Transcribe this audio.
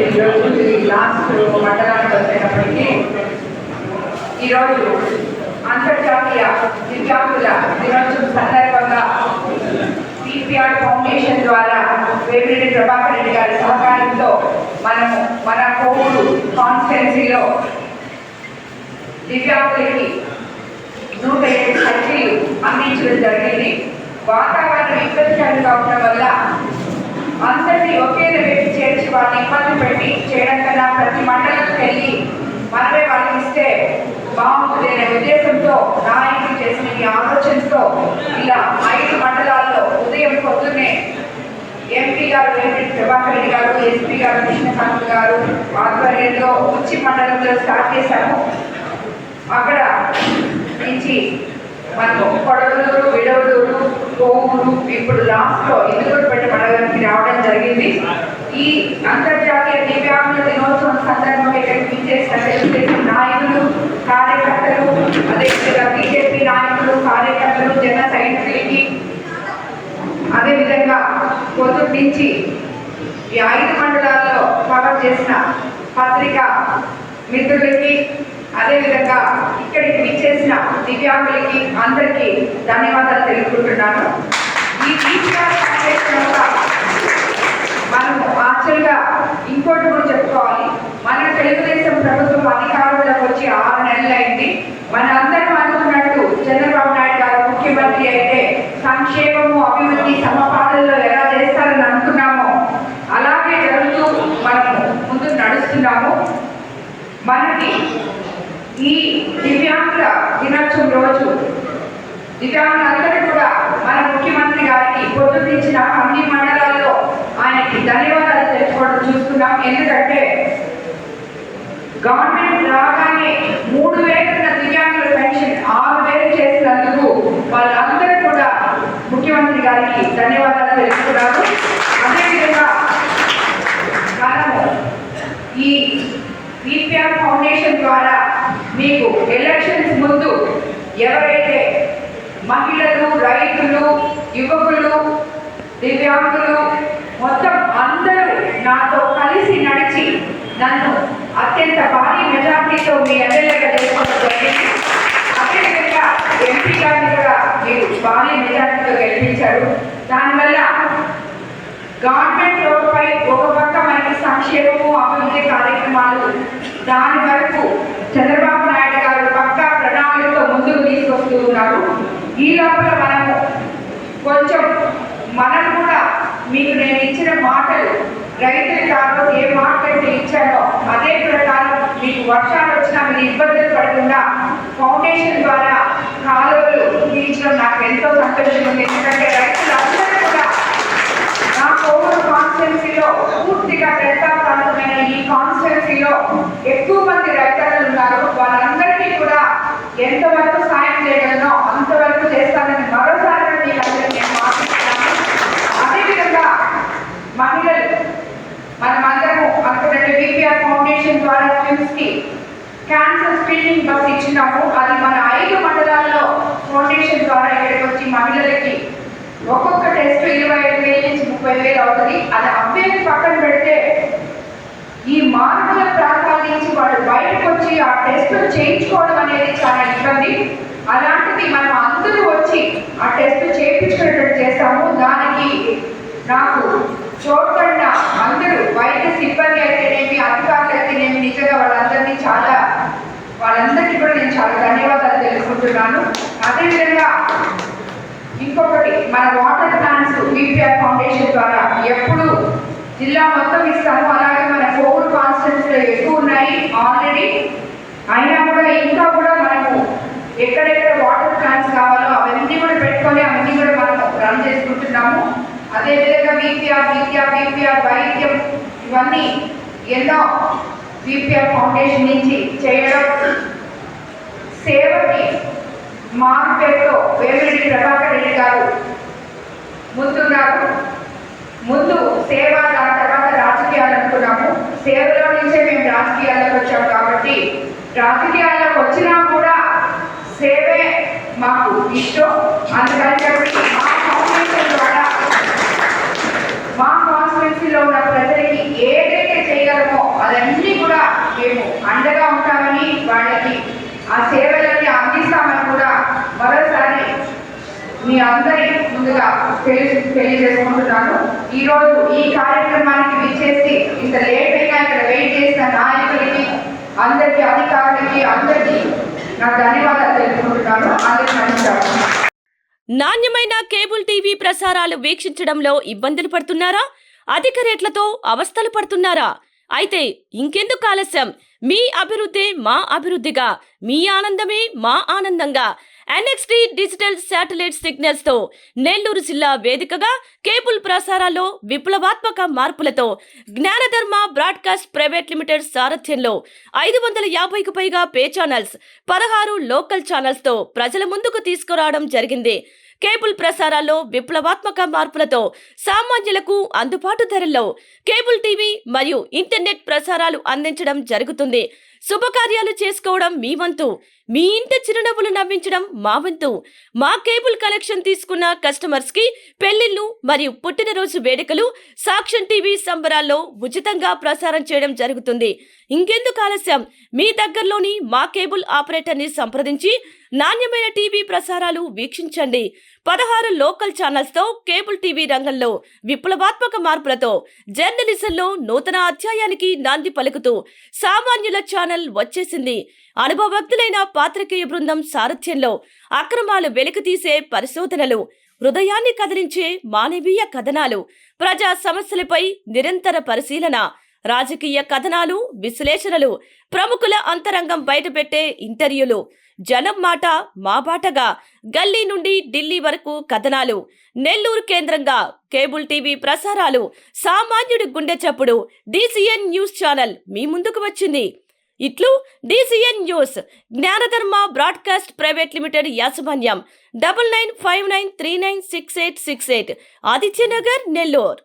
ఈరోజు లాస్ట్ మండలానికి వచ్చేటప్పటికి ఈరోజు అంతర్జాతీయ దివ్యాంగుల దినోత్సవం సందర్భంగా పిపిఆర్ ఫౌండేషన్ ద్వారా వేమిరెడ్డి ప్రభాకర్ రెడ్డి గారి సహకారంతో మనము మన కోవూరు కాన్స్టిట్యున్సీలో దివ్యాంగులకి 107 సైకిళ్ళు అందించడం జరిగింది. వాతావరణం ఇబ్బందికరంగా ఉండడం వల్ల అందరినీ ఒకే దగ్గరికి చేర్చి వాళ్ళని ఇబ్బంది పెట్టి చేయడం కన్నా ప్రతి మండలంకి వెళ్ళి మనమే వాళ్ళకి ఇస్తే బాగుంటుంది అనే ఉద్దేశంతో నాయకులు చేసిన ఈ ఆలోచనతో ఇలా 5 మండలాల్లో ఉదయం పొద్దున్నే ఎంపీ గారు వేమిరెడ్డి ప్రభాకర్ రెడ్డి గారు, ఎస్పీ గారు కృష్ణకాంత్ గారు ఆధ్వర్యంలో ఉచ్చి మండలంలో స్టార్ట్ చేశాము. అక్కడ నుంచి మనము కొడవలూరు, విడవలూరు, కోవూరు, ఇప్పుడు లాస్ట్లో ఇందుకూరుపేట మండలానికి రావడం జరిగింది. ఈ అంతర్జాతీయ దివ్యాంగుల దినోత్సవం సందర్భంగా ఇక్కడికి చేసిన తెలుగుదేశం నాయకులు, కార్యకర్తలు, అదేవిధంగా బీజేపీ నాయకులు, కార్యకర్తలు, జన సైనికులకి, అదేవిధంగా పొద్దుటి నుంచి ఈ 5 మండలాల్లో కవర్ చేసిన పత్రికా మిత్రులకి, అదేవిధంగా ఇక్కడికి విచ్చేసిన దివ్యాంగులకి అందరికీ ధన్యవాదాలు తెలుపుకుంటున్నాను. ఈ మనము యాక్చువల్గా ఇంకోటి కూడా చెప్పుకోవాలి. మన తెలుగుదేశం ప్రభుత్వం అధికారంలోకి వచ్చి 6 నెలలు అయింది. మన అందరం అనుకున్నట్టు చంద్రబాబు నాయుడు గారు ముఖ్యమంత్రి అయితే సంక్షేమము, అభివృద్ధి సమపాలనలో ఎలా చేస్తారని అనుకున్నామో అలాగే జరుగుతూ మనము ముందుకు నడుస్తున్నాము. మనకి ఈ దివ్యాంగుల దినోత్సవం రోజు దివ్యాంగులందరూ కూడా మన ముఖ్యమంత్రి గారికి పొద్దున్నిచ్చిన అన్ని మండలాల్లో ఆయనకి ధన్యవాదాలు తెలుసుకోవడం చూస్తున్నాం. ఎందుకంటే గవర్నమెంట్ రాగానే 3,000 ఉన్న దివ్యాంగుల పెన్షన్ 6,000 చేసినందుకు వాళ్ళందరూ కూడా ముఖ్యమంత్రి గారికి ధన్యవాదాలు తెలుసుకున్నారు. అదేవిధంగా మనము ఈ పిపిఆర్ ఫౌండేషన్ ద్వారా మీకు ఎలక్షన్స్ ముందు ఎవరైతే మహిళలు, రైతులు, యువకులు, దివ్యాంగులు మొత్తం అందరూ నాతో కలిసి నడిచి నన్ను అత్యంత భారీ మెజార్టీతో మీ ఎమ్మెల్యేగా చేసుకోవడం జరిగింది. అదేవిధంగా ఎంపీ గారిని కూడా మీరు భారీ మెజార్టీతో గెలిపించారు. దానివల్ల గవర్నమెంట్ రోడ్డుపై ఒక పక్క మనకి సంక్షేమము, అభివృద్ధి కార్యక్రమాలు, దాని వరకు చంద్రబాబు నాయుడు గారు పక్కా ప్రణాళికతో ముందుకు తీసుకొస్తూ ఉన్నారు. ఈ లోపల మనము కొంచెం మనం కూడా మీకు నేను ఇచ్చిన మాటలు రైతులకు ఆ రోజు ఏ మాటలు ఇచ్చానో అదే ప్రకారం మీకు వర్షాలు వచ్చినా మీరు ఇబ్బందులు పడకుండా ఫౌండేషన్ ద్వారా కాలువలు తీర్చడం నాకు ఎంతో సంతోషం ఉంది. ఎందుకంటే రైతులందరూ కూడా నా కోవూరు కాన్స్టిట్యున్సీలో పూర్తిగా డెల్టా ప్రాంతమైన ఈ కాన్స్టిట్యున్సీలో ఎక్కువ మంది రైతులు ఉన్నారు. వాళ్ళందరికీ కూడా ఎంతవరకు సాయం చేయగలనో అంతవరకు చేస్తానని మరోసారి మీకు అందరికీ నేను మాట్లాడుతున్నాను. అదేవిధంగా మహిళలు మనమందరము అనుకున్నట్టు పిపిఆర్ ఫౌండేషన్ ద్వారా స్విమ్స్కి క్యాన్సర్ స్క్రీనింగ్ బస్ ఇచ్చినాము. అది మన 5 మండలాల్లో ఫౌండేషన్ ద్వారా ఇక్కడికి వచ్చి మహిళలకి ఒక్కొక్క టెస్ట్ 25,000 నుంచి 30,000 అవుతుంది. అది అభ్యర్థి పక్కన పెడితే ఈ మారుమూల ప్రాంతాల నుంచి వాళ్ళు బయటకు వచ్చి ఆ టెస్ట్ చేయించుకోవడం అనేది చాలా ఇబ్బంది. అలాంటిది మనం అందరూ వచ్చి ఆ టెస్ట్ చేయించుకునేటట్టు చేస్తాము. దానికి నాకు చోట్ల అందరూ వైద్య సిబ్బంది అయితేనేమి, అధికారులు అయితేనేమి నిజంగా వాళ్ళందరికీ కూడా నేను చాలా ధన్యవాదాలు తెలుసుకుంటున్నాను. అదేవిధంగా ఇంకొకటి, మన వాటర్ ప్లాంట్స్ పిపిఆర్ ఫౌండేషన్ ద్వారా ఎప్పుడు జిల్లా మొత్తం ఇస్తాము. అలాగే మన కోవూరు కాన్స్టిట్యున్సీలో ఎక్కువ ఉన్నాయి ఆల్రెడీ. అయినా కూడా ఇంకా కూడా మనము ఎక్కడెక్కడ వాటర్ ప్లాంట్స్ కావాలో అవన్నీ కూడా పెట్టుకొని అవన్నీ కూడా మనము రన్ చేసుకుంటున్నాము. అదేవిధంగా పిపిఆర్ వైద్యం ఇవన్నీ ఎన్నో పిపిఆర్ ఫౌండేషన్ నుంచి చేయడం, సేవకి మారు పేరుతో వేమిరెడ్డి ప్రభాకర్ రెడ్డి గారు ముందున్నారు. ముందు సేవ, దాని తర్వాత రాజకీయాలు అనుకున్నాము. సేవలో నుంచే మేము రాజకీయాలకు వచ్చాము కాబట్టి రాజకీయాలకు వచ్చినా కూడా సేవే మాకు ఇష్టం. అందుకని చెప్పి మా ఫౌండేషన్ ద్వారా మా కాన్స్టిట్యున్సీలో ఉన్న ప్రజలకి ఏదైతే చేయగలమో మేము అండగా ఉంటామని, వాళ్ళకి ఆ సేవలన్నీ అందిస్తామని కూడా మరోసారి మీ అందరి ముందుగా తెలియజేసుకుంటున్నాను. ఈరోజు ఈ కార్యక్రమానికి విచ్చేసి ఇంత లేట్ అయినా ఇక్కడ వెయిట్ చేసిన నాయకులకి, అందరికీ, అధికారులకి, అందరికీ నా ధన్యవాదాలు తెలుపుకుంటున్నాను. అందరికీ నమస్కారం. నాణ్యమైన కేబుల్ టీవీ ప్రసారాలు వీక్షించడంలో ఇబ్బందులు పడుతున్నారా? అధిక రేట్లతో అవస్థలు పడుతున్నారా? అయితే ఇంకెందుకు ఆలస్యం? మీ అభివృద్ధి మా అభివృద్ధిగా, మీ ఆనందమే మా ఆనందంగా NXT డిజిటల్ శాటిలైట్ సిగ్నల్స్ తో నెల్లూరు జిల్లా వేదికగా కేబుల్ ప్రసారాల్లో విప్లవాత్మక మార్పులతో జ్ఞానధర్మ బ్రాడ్కాస్ట్ ప్రైవేట్ లిమిటెడ్ సారథ్యంలో 550కు పైగా పే ఛానల్స్, 16 లోకల్ ఛానల్స్ తో ప్రజల ముందుకు తీసుకురావడం జరిగింది. కేబుల్ ప్రసారాల్లో విప్లవాత్మక మార్పులతో సామాన్యులకు అందుబాటు ధరల్లో కేబుల్ టీవీ మరియు ఇంటర్నెట్ ప్రసారాలు అందించడం జరుగుతుంది. శుభకార్యాలు చేసుకోవడం మీ వంతు, మీ ఇంటి చిరునవ్వులు నవ్వించడం మా వంతు. మా కేబుల్ కనెక్షన్ తీసుకున్న కస్టమర్స్ కి పెళ్లిళ్లు మరియు పుట్టినరోజు వేడుకలు సాక్ష్యం టీవీ సంబరాల్లో ఉచితంగా ప్రసారం చేయడం జరుగుతుంది. ఇంకెందుకు ఆలస్యం? మీ దగ్గరలోని మా కేబుల్ ఆపరేటర్ ని సంప్రదించి నాణ్యమైన టీవీ ప్రసారాలు వీక్షించండి. 16 లోకల్ ఛానల్స్ తో కేబుల్ టీవీ రంగంలో విప్లవాత్మక మార్పులతో జర్నలిజంలో నూతన అధ్యాయానికి నాంది పలుకుతూ సామాన్యుల ఛానల్ వచ్చేసింది. అనుభవజ్ఞులైన పాత్రికేయ బృందం సారథ్యంలో అక్రమాలు వెలికితీసే పరిశోధనలు, హృదయాన్ని కదిలించే మానవీయ కథనాలు, ప్రజా సమస్యలపై నిరంతర పరిశీలన, రాజకీయ కథనాలు, విశ్లేషణలు, ప్రముఖుల అంతరంగం బయటపెట్టే ఇంటర్వ్యూలు, జనం మాట మా బాటగా గల్లీ నుండి ఢిల్లీ వరకు కథనాలు, నెల్లూరు కేంద్రంగా కేబుల్ టీవీ ప్రసారాలు, సామాన్యుడి గుండె చప్పుడు DCN న్యూస్ ఛానల్ మీ ముందుకు వచ్చింది. ఇట్లు DCN news, జ్ఞానధర్మ broadcast private limited యాజమాన్యం, 9959396868, ఆదిత్యనగర్, నెల్లూరు.